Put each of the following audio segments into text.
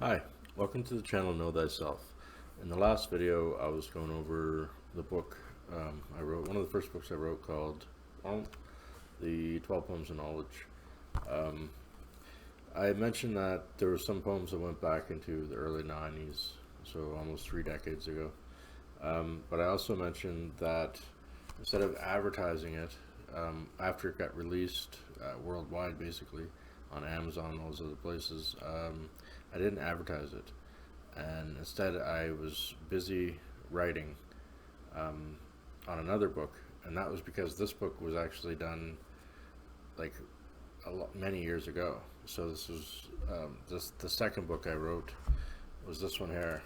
Hi, welcome to the channel Know Thyself. In the last video, I was going over the book I wrote, one of the first books I wrote called The 12 Poems of Knowledge. I mentioned that there were some poems that went back into the early 90s, so almost 3 decades ago. But I also mentioned that instead of advertising it, after it got released worldwide, basically, on Amazon and all those other places, I didn't advertise it, and instead I was busy writing on another book, and that was because this book was actually done like many years ago. So this was the second book I wrote was this one here,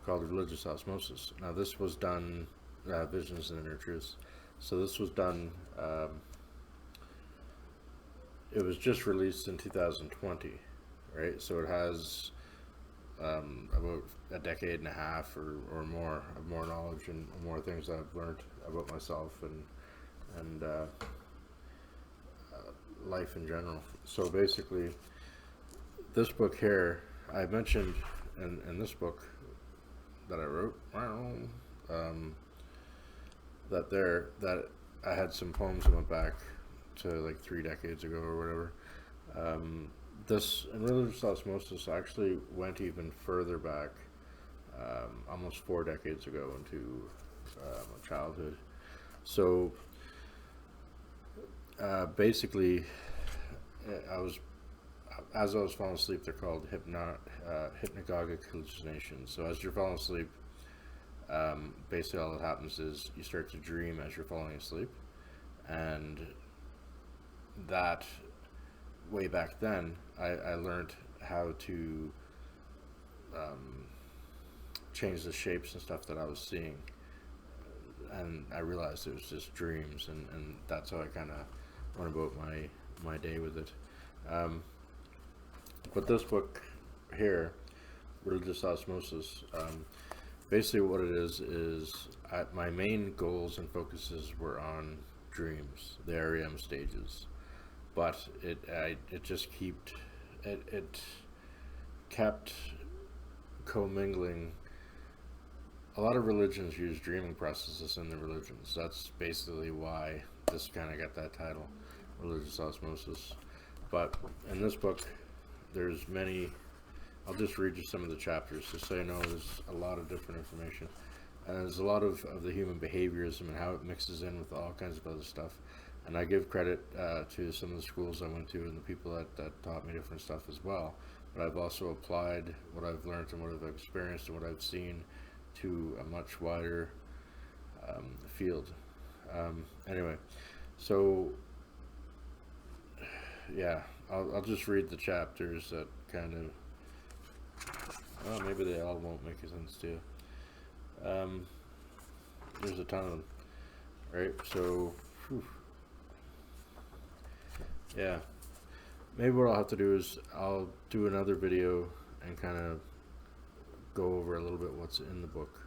called Religious Osmosis. Now this was done, Visions and Inner Truths. So this was done, it was just released in 2020, right? So it has about a decade and a half or more of more knowledge and more things I've learned about myself and life in general. So basically, this book here, I mentioned in this book that I wrote, that I had some poems that went back to like 3 decades ago or whatever. This in Religious Osmosis actually went even further back, almost 4 decades ago into childhood. So basically, as I was falling asleep, they're called hypnagogic hallucinations. So as you're falling asleep, basically all that happens is you start to dream as you're falling asleep, and that way back then I learned how to change the shapes and stuff that I was seeing, and I realized it was just dreams, and that's how I kind of went about my day with it. But this book here, Religious Osmosis, basically what it is my main goals and focuses were on dreams, the REM stages, but it kept commingling. A lot of religions use dreaming processes in their religions. That's basically why this kind of got that title, Religious Osmosis. But in this book, there's many. I'll just read you some of the chapters just so you know there's a lot of different information. And there's a lot of the human behaviorism and how it mixes in with all kinds of other stuff. And I give credit to some of the schools I went to and the people that taught me different stuff as well. But I've also applied what I've learned and what I've experienced and what I've seen to a much wider field. Anyway, so yeah, I'll just read the chapters that kind of, well, maybe they all won't make sense to you. There's a ton of them, right? So, yeah, maybe what I'll have to do is I'll do another video and kind of go over a little bit what's in the book.